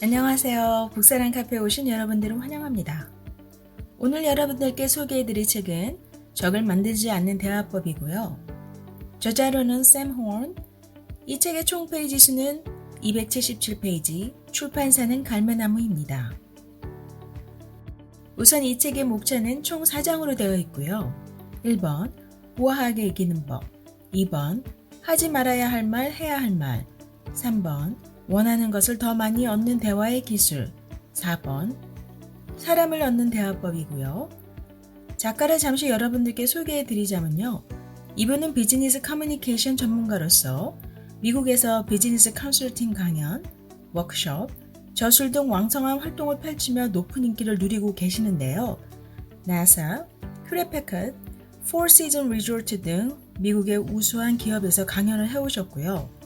안녕하세요. 북사랑 카페에 오신 여러분들을 환영합니다. 오늘 여러분들께 소개해드릴 책은 적을 만들지 않는 대화법이고요. 저자로는 샘 horn, 이 책의 총 페이지 수는 277페이지, 출판사는 갈매나무입니다. 우선 이 책의 목차는 총 4장으로 되어 있고요. 1번, 우아하게 이기는 법. 2번, 하지 말아야 할 말, 해야 할 말. 3번, 원하는 것을 더 많이 얻는 대화의 기술. 4번, 사람을 얻는 대화법이고요. 작가를 잠시 여러분들께 소개해 드리자면요. 이분은 비즈니스 커뮤니케이션 전문가로서 미국에서 비즈니스 컨설팅 강연, 워크숍, 저술 등 왕성한 활동을 펼치며 높은 인기를 누리고 계시는데요. 나사, 큐레패컷, 포 시즌 리조트 등 미국의 우수한 기업에서 강연을 해오셨고요.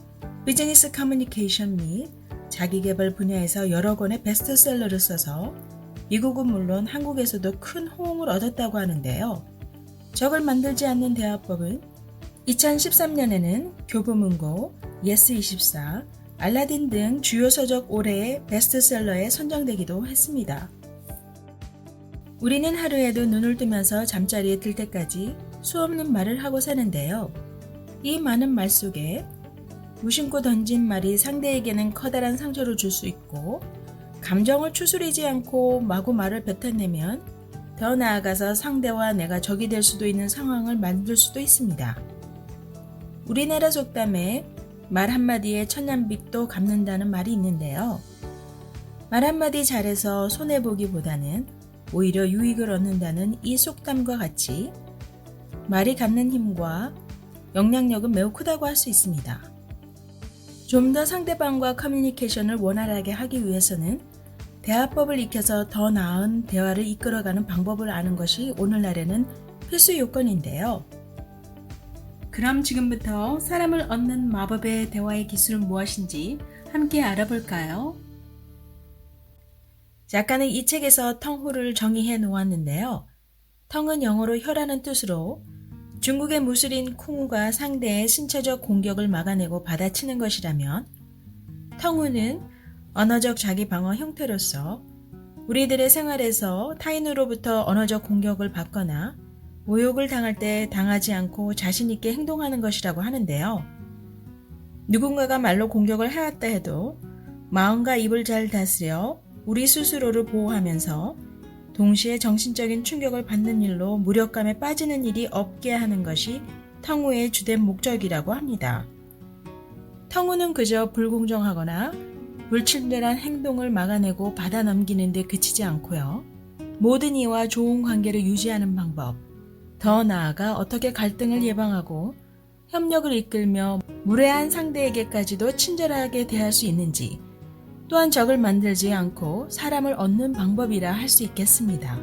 비즈니스 커뮤니케이션 및 자기계발 분야에서 여러 권의 베스트셀러를 써서 미국은 물론 한국에서도 큰 호응을 얻었다고 하는데요. 적을 만들지 않는 대화법은 2013년에는 교보문고, 예스24, 알라딘 등 주요 서적 올해의 베스트셀러에 선정되기도 했습니다. 우리는 하루에도 눈을 뜨면서 잠자리에 들 때까지 수없는 말을 하고 사는데요. 이 많은 말 속에 무심코 던진 말이 상대에게는 커다란 상처를 줄 수 있고, 감정을 추스리지 않고 마구 말을 뱉어내면 더 나아가서 상대와 내가 적이 될 수도 있는 상황을 만들 수도 있습니다. 우리나라 속담에 말 한마디에 천냥빚도 갚는다는 말이 있는데요. 말 한마디 잘해서 손해보기보다는 오히려 유익을 얻는다는 이 속담과 같이 말이 갖는 힘과 영향력은 매우 크다고 할 수 있습니다. 좀 더 상대방과 커뮤니케이션을 원활하게 하기 위해서는 대화법을 익혀서 더 나은 대화를 이끌어가는 방법을 아는 것이 오늘날에는 필수 요건인데요. 그럼 지금부터 사람을 얻는 마법의 대화의 기술은 무엇인지 함께 알아볼까요? 작가는 이 책에서 텅호를 정의해 놓았는데요. 텅은 영어로 혀라는 뜻으로 중국의 무술인 쿵우가 상대의 신체적 공격을 막아내고 받아치는 것이라면 텅우는 언어적 자기 방어 형태로서 우리들의 생활에서 타인으로부터 언어적 공격을 받거나 모욕을 당할 때 당하지 않고 자신 있게 행동하는 것이라고 하는데요. 누군가가 말로 공격을 해왔다 해도 마음과 입을 잘 다스려 우리 스스로를 보호하면서 동시에 정신적인 충격을 받는 일로 무력감에 빠지는 일이 없게 하는 것이 텅우의 주된 목적이라고 합니다. 텅우는 그저 불공정하거나 불친절한 행동을 막아내고 받아넘기는 데 그치지 않고요. 모든 이와 좋은 관계를 유지하는 방법, 더 나아가 어떻게 갈등을 예방하고 협력을 이끌며 무례한 상대에게까지도 친절하게 대할 수 있는지, 또한 적을 만들지 않고 사람을 얻는 방법이라 할 수 있겠습니다.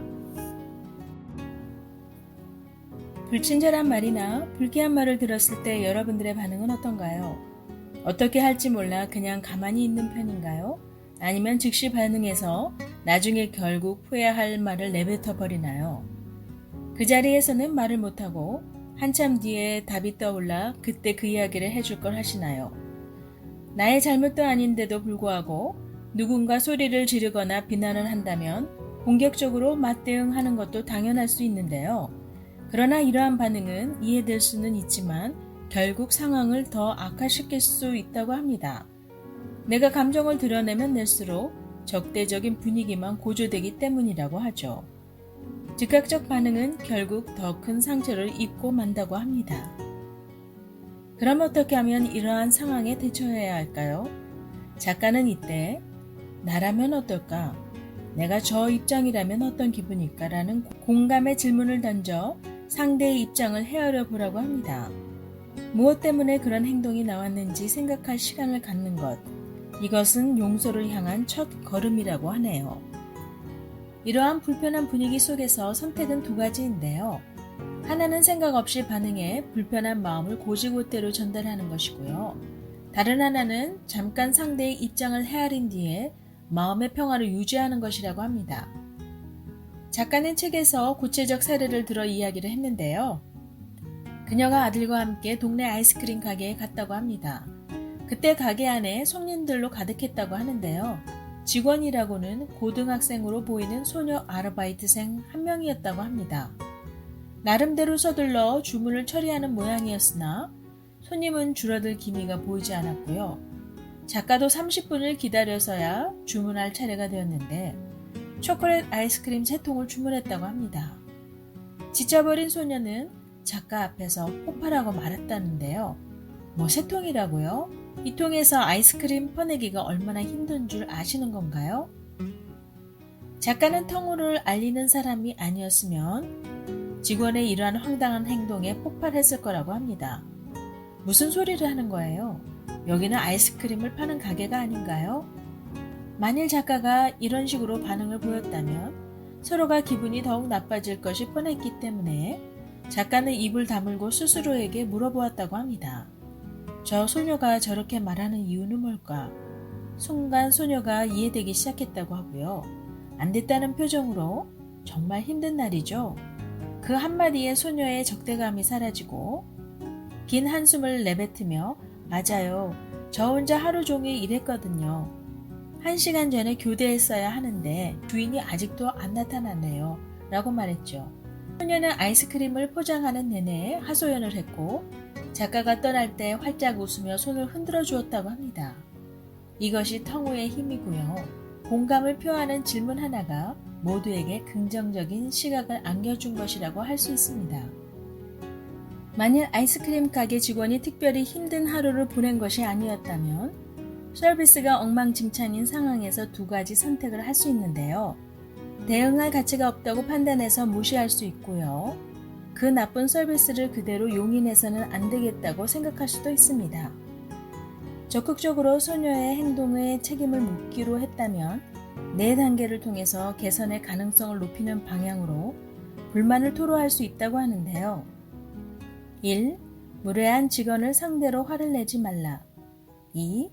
불친절한 말이나 불쾌한 말을 들었을 때 여러분들의 반응은 어떤가요? 어떻게 할지 몰라 그냥 가만히 있는 편인가요? 아니면 즉시 반응해서 나중에 결국 후회할 말을 내뱉어 버리나요? 그 자리에서는 말을 못하고 한참 뒤에 답이 떠올라 그때 그 이야기를 해줄 걸 하시나요? 나의 잘못도 아닌데도 불구하고 누군가 소리를 지르거나 비난을 한다면 공격적으로 맞대응하는 것도 당연할 수 있는데요. 그러나 이러한 반응은 이해될 수는 있지만 결국 상황을 더 악화시킬 수 있다고 합니다. 내가 감정을 드러내면 낼수록 적대적인 분위기만 고조되기 때문이라고 하죠. 즉각적 반응은 결국 더 큰 상처를 입고 만다고 합니다. 그럼 어떻게 하면 이러한 상황에 대처해야 할까요? 작가는 이때 나라면 어떨까? 내가 저 입장이라면 어떤 기분일까? 라는 공감의 질문을 던져 상대의 입장을 헤아려 보라고 합니다. 무엇 때문에 그런 행동이 나왔는지 생각할 시간을 갖는 것, 이것은 용서를 향한 첫 걸음이라고 하네요. 이러한 불편한 분위기 속에서 선택은 두 가지인데요. 하나는 생각 없이 반응해 불편한 마음을 고지고대로 전달하는 것이고요. 다른 하나는 잠깐 상대의 입장을 헤아린 뒤에 마음의 평화를 유지하는 것이라고 합니다. 작가는 책에서 구체적 사례를 들어 이야기를 했는데요. 그녀가 아들과 함께 동네 아이스크림 가게에 갔다고 합니다. 그때 가게 안에 손님들로 가득했다고 하는데요. 직원이라고는 고등학생으로 보이는 소녀 아르바이트생 한 명이었다고 합니다. 나름대로 서둘러 주문을 처리하는 모양이었으나 손님은 줄어들 기미가 보이지 않았고요. 작가도 30분을 기다려서야 주문할 차례가 되었는데 초콜릿 아이스크림 3통을 주문했다고 합니다. 지쳐버린 소녀는 작가 앞에서 폭발하고 말았다는데요. 뭐 3통이라고요? 이 통에서 아이스크림 퍼내기가 얼마나 힘든 줄 아시는 건가요? 작가는 텅우를 알리는 사람이 아니었으면 직원의 이러한 황당한 행동에 폭발했을 거라고 합니다. 무슨 소리를 하는 거예요? 여기는 아이스크림을 파는 가게가 아닌가요? 만일 작가가 이런 식으로 반응을 보였다면 서로가 기분이 더욱 나빠질 것이 뻔했기 때문에 작가는 입을 다물고 스스로에게 물어보았다고 합니다. 저 소녀가 저렇게 말하는 이유는 뭘까? 순간 소녀가 이해되기 시작했다고 하고요. 안 됐다는 표정으로 정말 힘든 날이죠. 그 한마디에 소녀의 적대감이 사라지고 긴 한숨을 내뱉으며 맞아요. 저 혼자 하루 종일 일했거든요. 1시간 전에 교대했어야 하는데 주인이 아직도 안 나타났네요. 라고 말했죠. 소녀는 아이스크림을 포장하는 내내 하소연을 했고 작가가 떠날 때 활짝 웃으며 손을 흔들어 주었다고 합니다. 이것이 텅우의 힘이고요. 공감을 표하는 질문 하나가 모두에게 긍정적인 시각을 안겨준 것이라고 할 수 있습니다. 만일 아이스크림 가게 직원이 특별히 힘든 하루를 보낸 것이 아니었다면 서비스가 엉망진창인 상황에서 2가지 선택을 할 수 있는데요. 대응할 가치가 없다고 판단해서 무시할 수 있고요. 그 나쁜 서비스를 그대로 용인해서는 안 되겠다고 생각할 수도 있습니다. 적극적으로 소녀의 행동에 책임을 묻기로 했다면 4단계를 통해서 개선의 가능성을 높이는 방향으로 불만을 토로할 수 있다고 하는데요. 1. 무례한 직원을 상대로 화를 내지 말라. 2.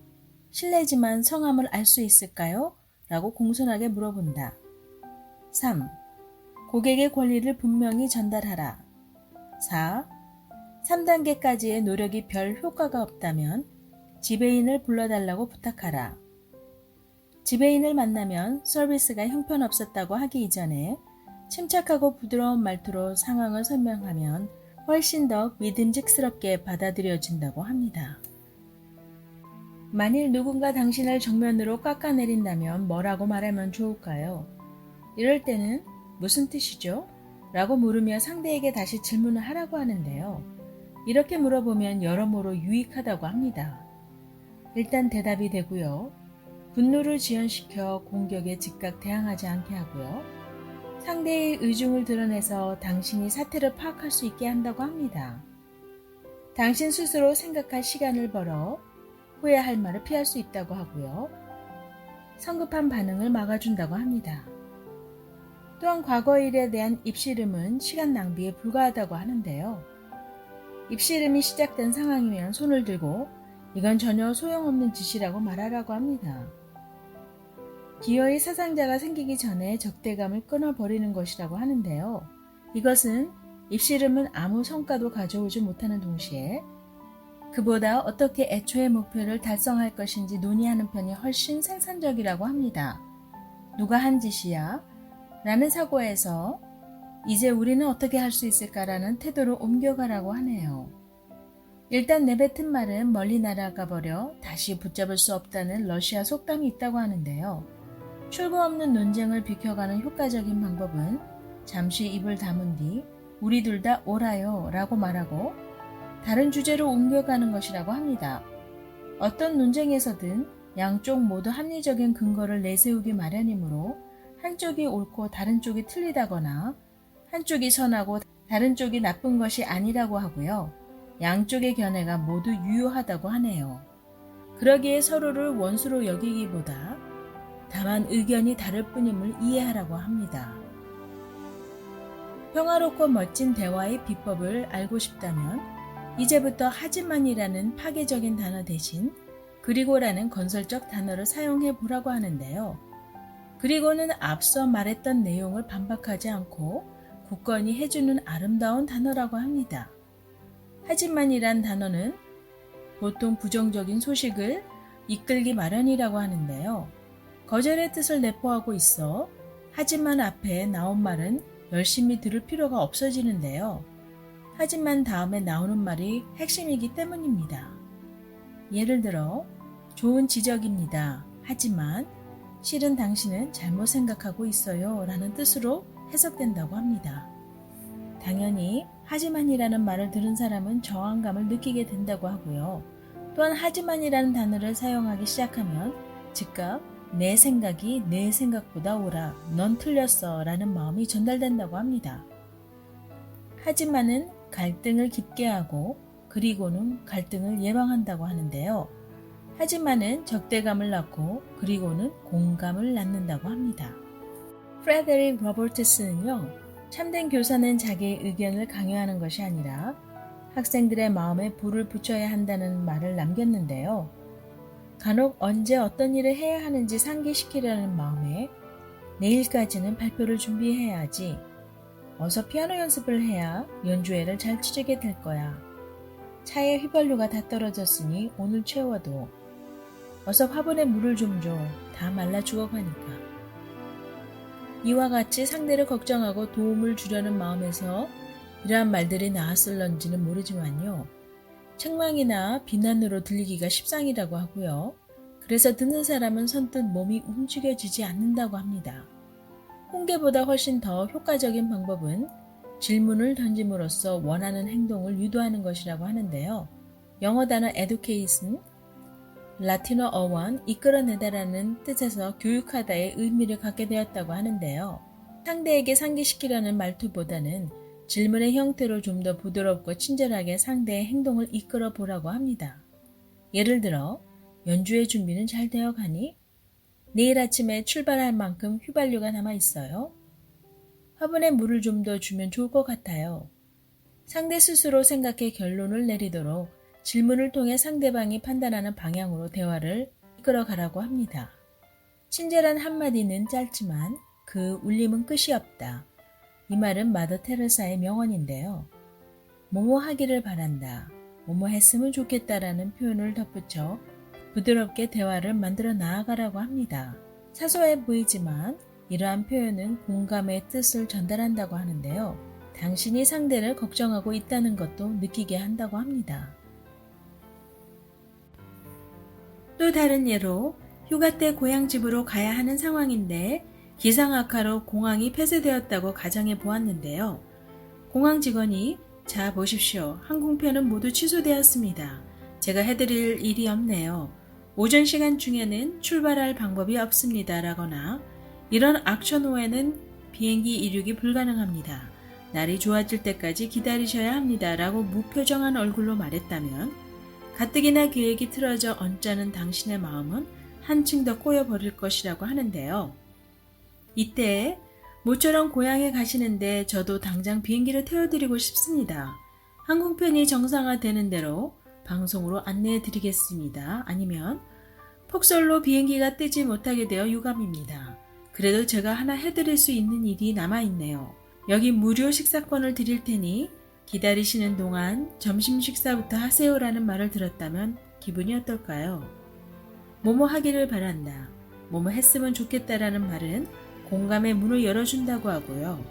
실례지만 성함을 알 수 있을까요? 라고 공손하게 물어본다. 3. 고객의 권리를 분명히 전달하라. 4. 3단계까지의 노력이 별 효과가 없다면 지배인을 불러달라고 부탁하라. 지배인을 만나면 서비스가 형편없었다고 하기 이전에 침착하고 부드러운 말투로 상황을 설명하면 훨씬 더 믿음직스럽게 받아들여진다고 합니다. 만일 누군가 당신을 정면으로 깎아내린다면 뭐라고 말하면 좋을까요? 이럴 때는 무슨 뜻이죠? 라고 물으며 상대에게 다시 질문을 하라고 하는데요. 이렇게 물어보면 여러모로 유익하다고 합니다. 일단 대답이 되고요. 분노를 지연시켜 공격에 즉각 대항하지 않게 하고요. 상대의 의중을 드러내서 당신이 사태를 파악할 수 있게 한다고 합니다. 당신 스스로 생각할 시간을 벌어 후회할 말을 피할 수 있다고 하고요. 성급한 반응을 막아준다고 합니다. 또한 과거 일에 대한 입씨름은 시간 낭비에 불과하다고 하는데요. 입씨름이 시작된 상황이면 손을 들고 이건 전혀 소용없는 짓이라고 말하라고 합니다. 기어이 사상자가 생기기 전에 적대감을 끊어버리는 것이라고 하는데요. 이것은 입씨름은 아무 성과도 가져오지 못하는 동시에 그보다 어떻게 애초의 목표를 달성할 것인지 논의하는 편이 훨씬 생산적이라고 합니다. 누가 한 짓이야? 라는 사고에서 이제 우리는 어떻게 할 수 있을까라는 태도로 옮겨가라고 하네요. 일단 내뱉은 말은 멀리 날아가 버려 다시 붙잡을 수 없다는 러시아 속담이 있다고 하는데요. 출구 없는 논쟁을 비켜가는 효과적인 방법은 잠시 입을 다문 뒤 우리 둘 다 옳아요 라고 말하고 다른 주제로 옮겨가는 것이라고 합니다. 어떤 논쟁에서든 양쪽 모두 합리적인 근거를 내세우기 마련이므로 한쪽이 옳고 다른 쪽이 틀리다거나 한쪽이 선하고 다른 쪽이 나쁜 것이 아니라고 하고요. 양쪽의 견해가 모두 유효하다고 하네요. 그러기에 서로를 원수로 여기기보다 다만 의견이 다를 뿐임을 이해하라고 합니다. 평화롭고 멋진 대화의 비법을 알고 싶다면 이제부터 하지만이라는 파괴적인 단어 대신 그리고라는 건설적 단어를 사용해 보라고 하는데요. 그리고는 앞서 말했던 내용을 반박하지 않고 굳건히 해주는 아름다운 단어라고 합니다. 하지만이란 단어는 보통 부정적인 소식을 이끌기 마련이라고 하는데요. 거절의 뜻을 내포하고 있어 하지만 앞에 나온 말은 열심히 들을 필요가 없어지는데요. 하지만 다음에 나오는 말이 핵심이기 때문입니다. 예를 들어 좋은 지적입니다. 하지만 실은 당신은 잘못 생각하고 있어요 라는 뜻으로 해석된다고 합니다. 당연히 하지만이라는 말을 들은 사람은 저항감을 느끼게 된다고 하고요. 또한 하지만이라는 단어를 사용하기 시작하면 즉각 내 생각이 내 생각보다 옳아, 넌 틀렸어 라는 마음이 전달된다고 합니다. 하지만은 갈등을 깊게 하고 그리고는 갈등을 예방한다고 하는데요. 하지만은 적대감을 낳고 그리고는 공감을 낳는다고 합니다. 프레데릭 로버트스는요. 참된 교사는 자기의 의견을 강요하는 것이 아니라 학생들의 마음에 불을 붙여야 한다는 말을 남겼는데요. 간혹 언제 어떤 일을 해야 하는지 상기시키려는 마음에 내일까지는 발표를 준비해야 하지. 어서 피아노 연습을 해야 연주회를 잘 치르게 될 거야. 차에 휘발유가 다 떨어졌으니 오늘 채워도. 어서 화분에 물을 좀 줘. 다 말라 죽어가니까. 이와 같이 상대를 걱정하고 도움을 주려는 마음에서 이러한 말들이 나왔을런지는 모르지만요. 책망이나 비난으로 들리기가 십상이라고 하고요. 그래서 듣는 사람은 선뜻 몸이 움직여지지 않는다고 합니다. 훈계보다 훨씬 더 효과적인 방법은 질문을 던짐으로써 원하는 행동을 유도하는 것이라고 하는데요. 영어 단어 education, 라틴어 어원 이끌어내다라는 뜻에서 교육하다의 의미를 갖게 되었다고 하는데요. 상대에게 상기시키려는 말투보다는 질문의 형태로 좀 더 부드럽고 친절하게 상대의 행동을 이끌어 보라고 합니다. 예를 들어 연주회 준비는 잘 되어 가니? 내일 아침에 출발할 만큼 휘발유가 남아 있어요. 화분에 물을 좀 더 주면 좋을 것 같아요. 상대 스스로 생각해 결론을 내리도록 질문을 통해 상대방이 판단하는 방향으로 대화를 이끌어 가라고 합니다. 친절한 한마디는 짧지만 그 울림은 끝이 없다. 이 말은 마더 테레사의 명언인데요. 뭐뭐 하기를 바란다, 뭐뭐 했으면 좋겠다라는 표현을 덧붙여 부드럽게 대화를 만들어 나아가라고 합니다. 사소해 보이지만 이러한 표현은 공감의 뜻을 전달한다고 하는데요. 당신이 상대를 걱정하고 있다는 것도 느끼게 한다고 합니다. 또 다른 예로 휴가 때 고향집으로 가야 하는 상황인데 기상악화로 공항이 폐쇄되었다고 가정해 보았는데요. 공항 직원이 자 보십시오. 항공편은 모두 취소되었습니다. 제가 해드릴 일이 없네요. 오전 시간 중에는 출발할 방법이 없습니다. 라거나 이런 악천 후에는 비행기 이륙이 불가능합니다. 날이 좋아질 때까지 기다리셔야 합니다. 라고 무표정한 얼굴로 말했다면 가뜩이나 계획이 틀어져 언짢은 당신의 마음은 한층 더 꼬여버릴 것이라고 하는데요. 이때 모처럼 고향에 가시는데 저도 당장 비행기를 태워드리고 싶습니다. 항공편이 정상화되는 대로 방송으로 안내해드리겠습니다. 아니면 폭설로 비행기가 뜨지 못하게 되어 유감입니다. 그래도 제가 하나 해드릴 수 있는 일이 남아있네요. 여기 무료 식사권을 드릴 테니 기다리시는 동안 점심 식사부터 하세요라는 말을 들었다면 기분이 어떨까요? 뭐뭐 하기를 바란다, 뭐뭐 했으면 좋겠다라는 말은 공감의 문을 열어준다고 하고요.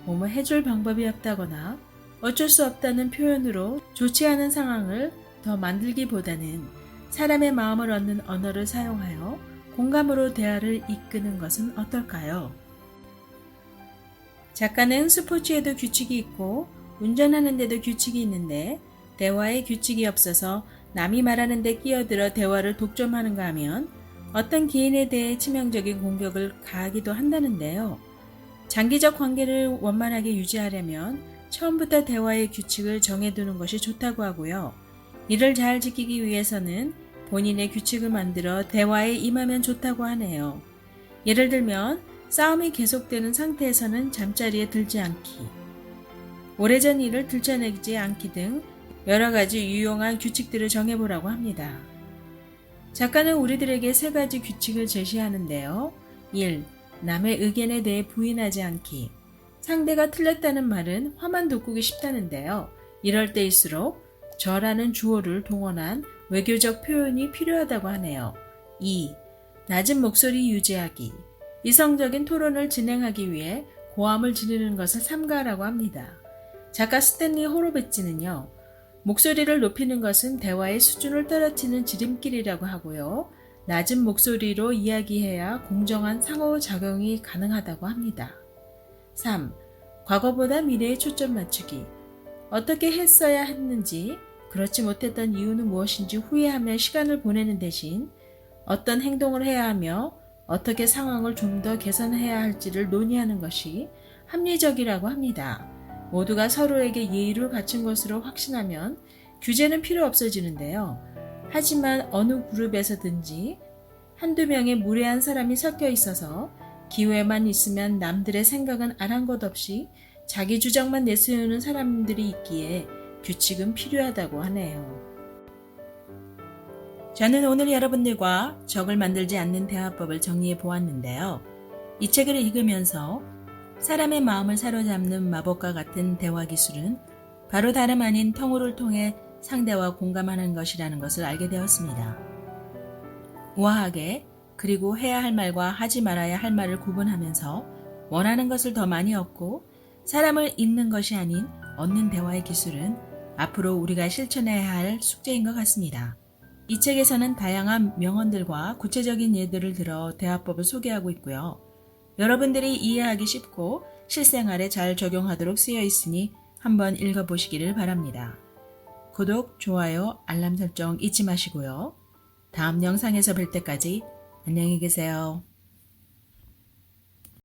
뭐뭐 해줄 방법이 없다거나 어쩔 수 없다는 표현으로 좋지 않은 상황을 더 만들기보다는 사람의 마음을 얻는 언어를 사용하여 공감으로 대화를 이끄는 것은 어떨까요? 작가는 스포츠에도 규칙이 있고 운전하는데도 규칙이 있는데 대화에 규칙이 없어서 남이 말하는 데 끼어들어 대화를 독점하는가 하면 어떤 개인에 대해 치명적인 공격을 가하기도 한다는데요. 장기적 관계를 원만하게 유지하려면 처음부터 대화의 규칙을 정해두는 것이 좋다고 하고요. 이를 잘 지키기 위해서는 본인의 규칙을 만들어 대화에 임하면 좋다고 하네요. 예를 들면 싸움이 계속되는 상태에서는 잠자리에 들지 않기, 오래전 일을 들춰내지 않기 등 여러 가지 유용한 규칙들을 정해보라고 합니다. 작가는 우리들에게 3가지 규칙을 제시하는데요. 1. 남의 의견에 대해 부인하지 않기. 상대가 틀렸다는 말은 화만 돋구기 쉽다는데요. 이럴 때일수록 저라는 주어를 동원한 외교적 표현이 필요하다고 하네요. 2. 낮은 목소리 유지하기. 이성적인 토론을 진행하기 위해 고함을 지르는 것을 삼가라고 합니다. 작가 스탠리 호로베츠는요, 목소리를 높이는 것은 대화의 수준을 떨어뜨리는 지름길이라고 하고요. 낮은 목소리로 이야기해야 공정한 상호작용이 가능하다고 합니다. 3. 과거보다 미래에 초점 맞추기. 어떻게 했어야 했는지, 그렇지 못했던 이유는 무엇인지 후회하며 시간을 보내는 대신 어떤 행동을 해야 하며 어떻게 상황을 좀 더 개선해야 할지를 논의하는 것이 합리적이라고 합니다. 모두가 서로에게 예의를 갖춘 것으로 확신하면 규제는 필요 없어지는데요. 하지만 어느 그룹에서든지 한두 명의 무례한 사람이 섞여 있어서 기회만 있으면 남들의 생각은 아랑곳 없이 자기 주장만 내세우는 사람들이 있기에 규칙은 필요하다고 하네요. 저는 오늘 여러분들과 적을 만들지 않는 대화법을 정리해 보았는데요. 이 책을 읽으면서 사람의 마음을 사로잡는 마법과 같은 대화 기술은 바로 다름 아닌 통호를 통해 상대와 공감하는 것이라는 것을 알게 되었습니다. 우아하게 그리고 해야 할 말과 하지 말아야 할 말을 구분하면서 원하는 것을 더 많이 얻고 사람을 읽는 것이 아닌 얻는 대화의 기술은 앞으로 우리가 실천해야 할 숙제인 것 같습니다. 이 책에서는 다양한 명언들과 구체적인 예들을 들어 대화법을 소개하고 있고요. 여러분들이 이해하기 쉽고 실생활에 잘 적용하도록 쓰여 있으니 한번 읽어보시기를 바랍니다. 구독, 좋아요, 알람 설정 잊지 마시고요. 다음 영상에서 뵐 때까지 안녕히 계세요.